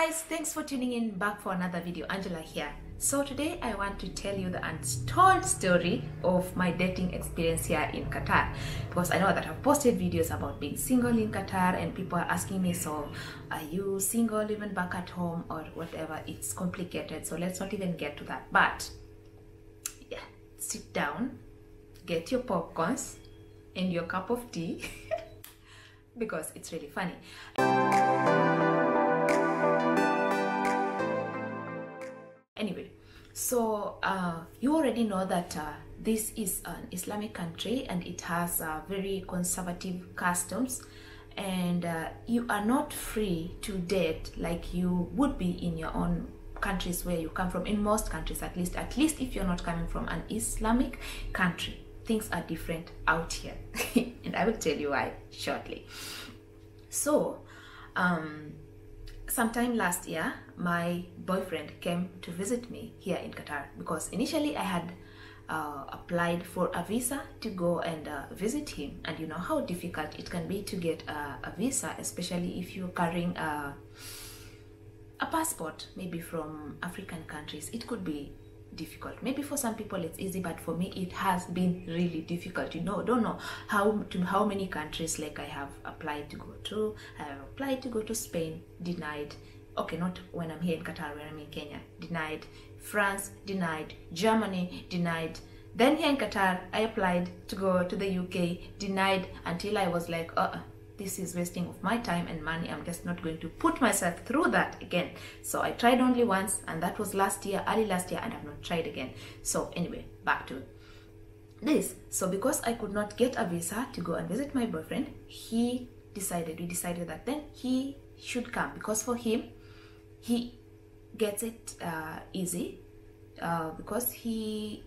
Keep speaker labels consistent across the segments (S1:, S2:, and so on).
S1: guys, thanks for tuning in back for another video. Angela here. So today I want to tell you the untold story of my dating experience here in Qatar, because I know that I've posted videos about being single in Qatar and people are asking me, so are you single even back at home or whatever. It's complicated, so let's not even get to that. But yeah, sit down, get your popcorns and your cup of tea because it's really funny. Anyway, so you already know that this is an Islamic country and it has very conservative customs, and you are not free to date like you would be in your own countries where you come from. In most countries, at least if you're not coming from an Islamic country, things are different out here. And I will tell you why shortly. So sometime last year, my boyfriend came to visit me here in Qatar, because initially I had applied for a visa to go and visit him, and you know how difficult it can be to get a visa, especially if you're carrying a passport maybe from African countries. It could be difficult. Maybe for some people it's easy, but for me it has been really difficult. You know, don't know how many countries like I have applied to go to. I have applied to go to Spain, denied. Okay, not when I'm here in Qatar, when I'm in Kenya, denied. France, denied. Germany, denied. Then here in Qatar, I applied to go to the UK, denied, until I was like, this is wasting of my time and money. I'm just not going to put myself through that again. So I tried only once, and that was last year, early last year, and I've not tried again. So anyway, back to this. So because I could not get a visa to go and visit my boyfriend, we decided that then he should come, because for him, he gets it easy, because he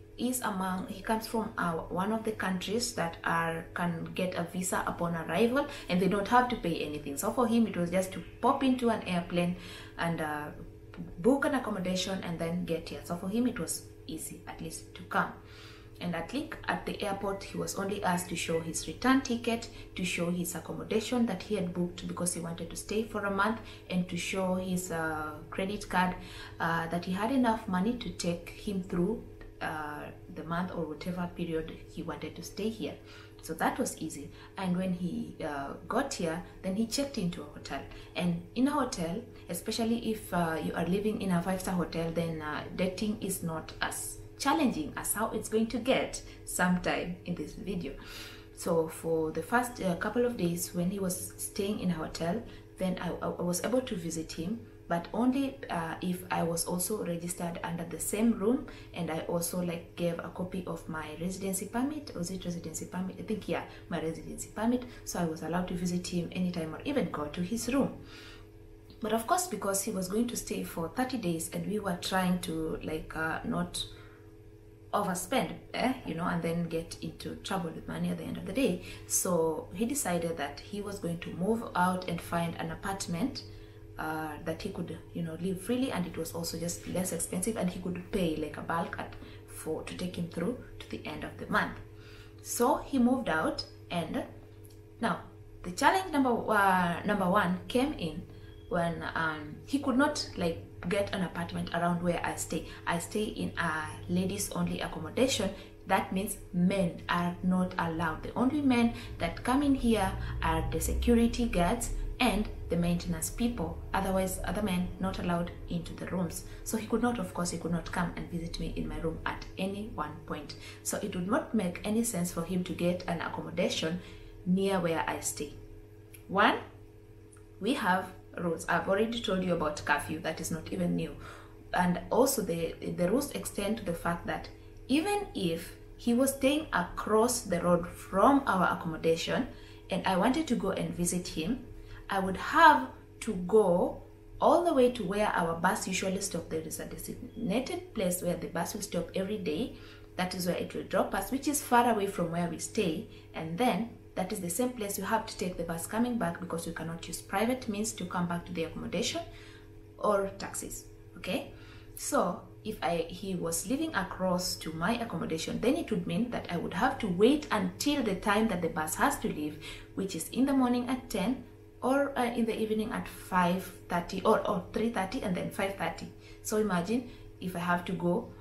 S1: comes from one of the countries that can get a visa upon arrival, and they don't have to pay anything. So for him, it was just to pop into an airplane and book an accommodation and then get here. So for him, it was easy, at least, to come. And at the airport, he was only asked to show his return ticket, to show his accommodation that he had booked because he wanted to stay for a month, and to show his credit card that he had enough money to take him through the month or whatever period he wanted to stay here. So that was easy. And when he got here, then he checked into a hotel. And in a hotel, especially if you are living in a 5-star hotel, then dating is not as challenging as how it's going to get sometime in this video. So for the first couple of days when he was staying in a hotel, then I was able to visit him, but only if I was also registered under the same room, and I also like gave a copy of my residency permit. Was it residency permit? I think, yeah, my residency permit. So I was allowed to visit him anytime or even go to his room. But of course, because he was going to stay for 30 days and we were trying to like not overspend, you know, and then get into trouble with money at the end of the day. So he decided that he was going to move out and find an apartment that he could, you know, live freely, and it was also just less expensive, and he could pay like a bulk to take him through to the end of the month. So he moved out, and now the challenge number one came in when he could not like get an apartment around where I stay. I stay in a ladies only accommodation. That means men are not allowed. The only men that come in here are the security guards and the maintenance people. Otherwise, other men not allowed into the rooms. So he could not, of course, he could not come and visit me in my room at any one point. So it would not make any sense for him to get an accommodation near where I stay. One, we have rules. I've already told you about curfew. That is not even new. And also the rules extend to the fact that even if he was staying across the road from our accommodation and I wanted to go and visit him, I would have to go all the way to where our bus usually stops. There is a designated place where the bus will stop every day. That is where it will drop us, which is far away from where we stay. And then that is the same place you have to take the bus coming back, because you cannot use private means to come back to the accommodation or taxis. Okay, so if he was living across to my accommodation, then it would mean that I would have to wait until the time that the bus has to leave, which is in the morning at 10, or in the evening at 5:30 or 3:30 and then 5:30. So imagine if I have to go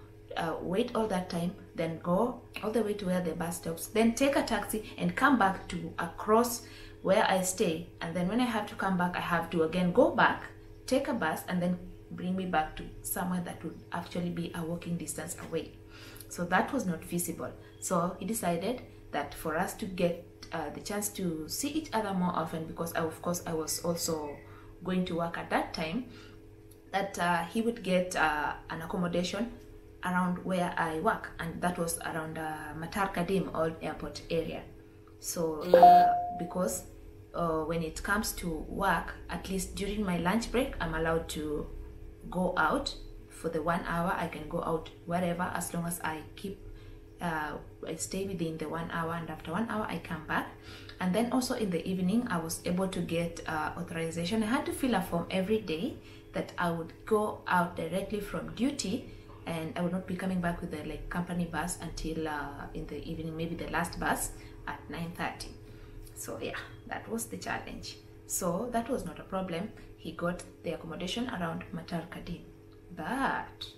S1: wait all that time, then go all the way to where the bus stops, then take a taxi and come back to across where I stay, and then when I have to come back I have to again go back, take a bus, and then bring me back to somewhere that would actually be a walking distance away. So that was not feasible. So he decided that for us to get the chance to see each other more often, because of course I was also going to work at that time, that he would get an accommodation around where I work, and that was around Matar Kadim Old Airport area. So because when it comes to work, at least during my lunch break, I'm allowed to go out for the 1 hour. I can go out wherever as long as I keep I stay within the 1 hour, and after 1 hour I come back. And then also in the evening I was able to get authorization. I had to fill a form every day that I would go out directly from duty, and I would not be coming back with the like company bus until in the evening, maybe the last bus at 9:30. So yeah, that was the challenge. So that was not a problem. He got the accommodation around Matar Kadim. But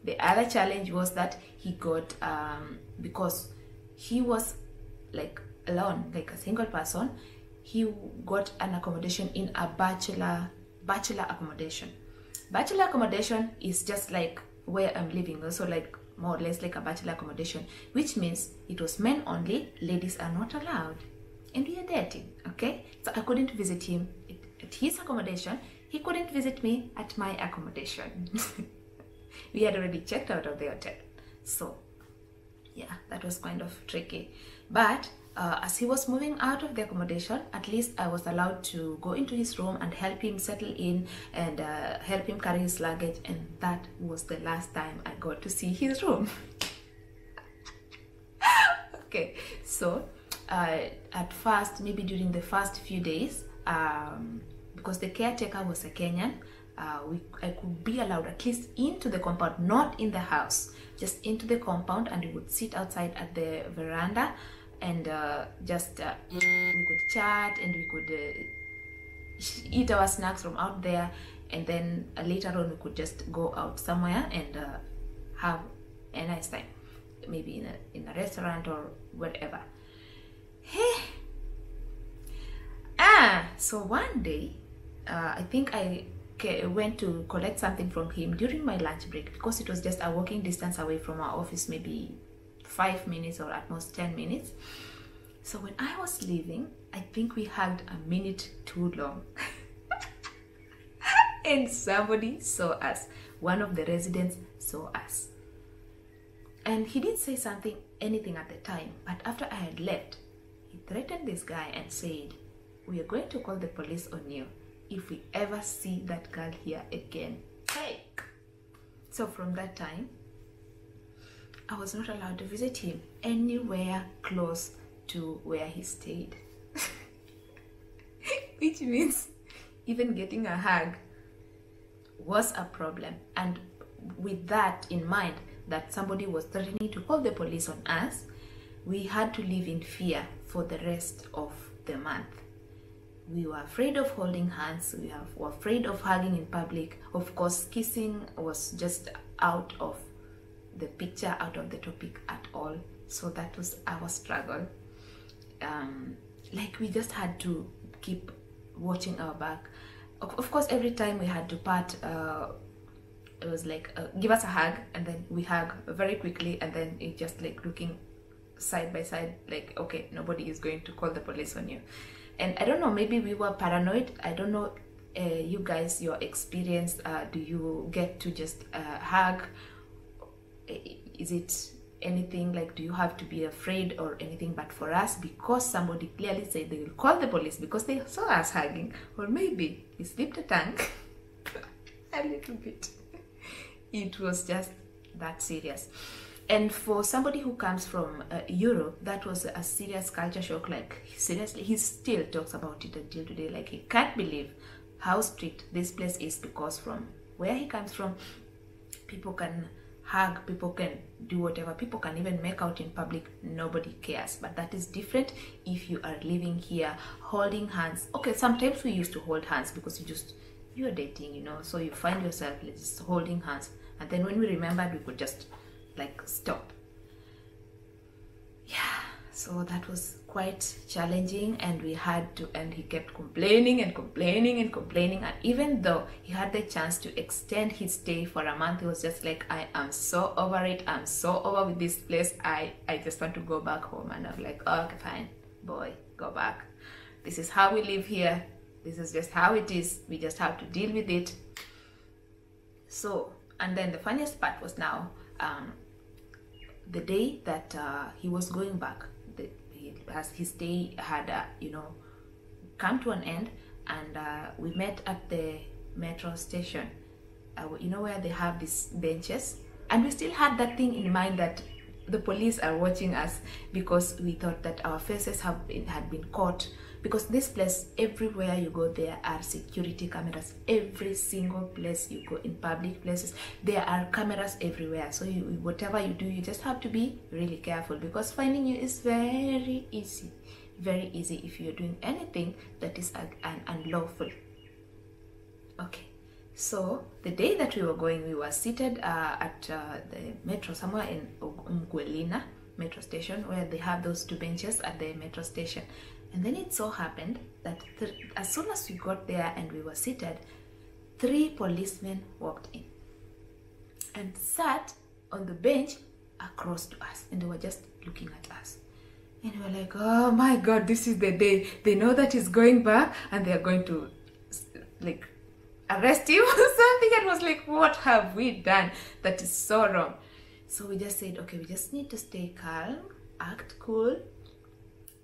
S1: the other challenge was that he got because he was like alone, like a single person, he got an accommodation in a bachelor accommodation. Bachelor accommodation is just like where I'm living, also like more or less like a bachelor accommodation, which means it was men only, ladies are not allowed, and we are dating. Okay, so I couldn't visit him at his accommodation, he couldn't visit me at my accommodation. We had already checked out of the hotel. So yeah, that was kind of tricky. But as he was moving out of the accommodation, at least I was allowed to go into his room and help him settle in and help him carry his luggage, and that was the last time I got to see his room. Okay, so at first, maybe during the first few days, because the caretaker was a Kenyan, I could be allowed at least into the compound, not in the house, just into the compound, and we would sit outside at the veranda, and we could chat, and we could eat our snacks from out there, and then later on we could just go out somewhere and have a nice time, maybe in a restaurant or whatever. Hey. So one day I think I went to collect something from him during my lunch break, because it was just a walking distance away from our office, maybe 5 minutes or at most 10 minutes. So when I was leaving, I think we hugged a minute too long. And somebody saw us. One of the residents saw us. And he didn't say anything at the time, but after I had left, he threatened this guy and said, "We are going to call the police on you if we ever see that girl here again." Hey! So from that time, I was not allowed to visit him anywhere close to where he stayed. Which means even getting a hug was a problem. And with that in mind, that somebody was threatening to call the police on us, we had to live in fear for the rest of the month. We were afraid of holding hands, we were afraid of hugging in public. Of course, kissing was just out of the picture, out of the topic at all. So that was our struggle. Like we just had to keep watching our back. Of course, every time we had to part, it was like, give us a hug, and then we hug very quickly, and then it just like looking side by side, like, okay, nobody is going to call the police on you. And I don't know, maybe we were paranoid. I don't know, you guys, your experience, do you get to just hug? Is it anything like, do you have to be afraid or anything? But for us, because somebody clearly said they will call the police because they saw us hugging, or maybe he slipped a tongue a little bit. It was just that serious. And for somebody who comes from Europe, that was a serious culture shock. Like, seriously, he still talks about it until today. Like, he can't believe how strict this place is, because from where he comes from, people can hug, people can do whatever, people can even make out in public, nobody cares. But that is different if you are living here, holding hands. Okay, sometimes we used to hold hands because you're dating, you know, so you find yourself just holding hands, and then when we remembered, we could just like stop. Yeah, so that was quite challenging, and we had to, and he kept complaining and complaining and complaining, and even though he had the chance to extend his stay for a month, he was just like, I am so over it, I'm so over with this place, I just want to go back home. And I'm like, oh, okay, fine, boy, go back. This is how we live here, this is just how it is, we just have to deal with it. So, and then the funniest part was now, the day that he was going back, as his stay had you know, come to an end, and we met at the metro station, you know, where they have these benches, and we still had that thing in mind that the police are watching us, because we thought that our faces had been caught, because this place, everywhere you go, there are security cameras. Every single place you go, in public places, there are cameras everywhere. So whatever you do, you just have to be really careful, because finding you is very easy if you're doing anything that is unlawful. Okay, so the day that we were going, we were seated at the metro, somewhere in Mgwelina metro station, where they have those two benches at the metro station. And then it so happened that as soon as we got there and we were seated, 3 policemen walked in and sat on the bench across to us, and they were just looking at us. And we were like, oh my God, this is the day. They know that he's going back and they are going to like arrest him or something. And was like, what have we done that is so wrong? So we just said, okay, we just need to stay calm, act cool.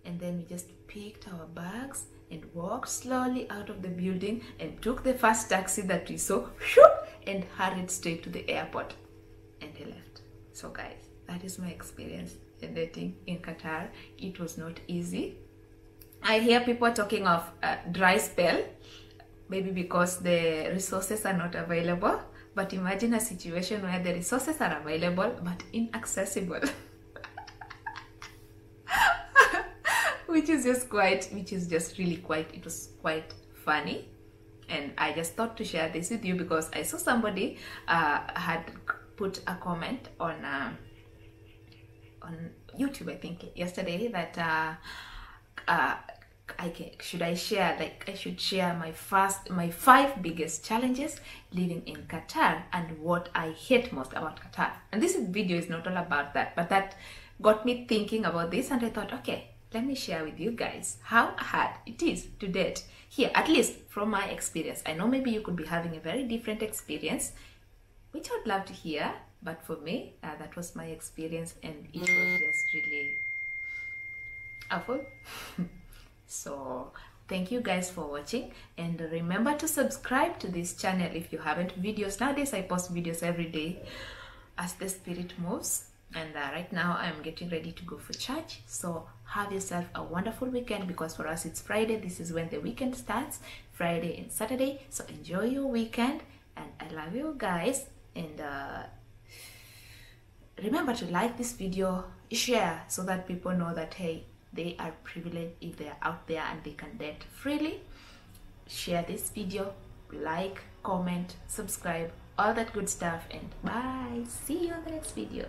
S1: And then we just picked our bags and walked slowly out of the building and took the first taxi that we saw, and hurried straight to the airport, and he left. So guys, that is my experience in dating in Qatar. It was not easy. I hear people talking of a dry spell, maybe because the resources are not available, but imagine a situation where the resources are available but inaccessible. Which is just really quite, it was quite funny. And I just thought to share this with you because I saw somebody had put a comment on YouTube, I think yesterday, that I should share my 5 biggest challenges living in Qatar and what I hate most about Qatar. And this video is not all about that, but that got me thinking about this, and I thought, okay, let me share with you guys how hard it is to date here, at least from my experience. I know maybe you could be having a very different experience, which I'd love to hear, but for me, that was my experience, and it was just really awful. So thank you guys for watching, and remember to subscribe to this channel if you haven't. Videos nowadays, I post videos every day as the spirit moves. And right now I'm getting ready to go for church. So have yourself a wonderful weekend, because for us it's Friday. This is when the weekend starts, Friday and Saturday. So enjoy your weekend, and I love you guys. And remember to like this video, share, so that people know that, hey, they are privileged if they are out there and they can date freely. Share this video, like, comment, subscribe, all that good stuff, and bye. See you on the next video.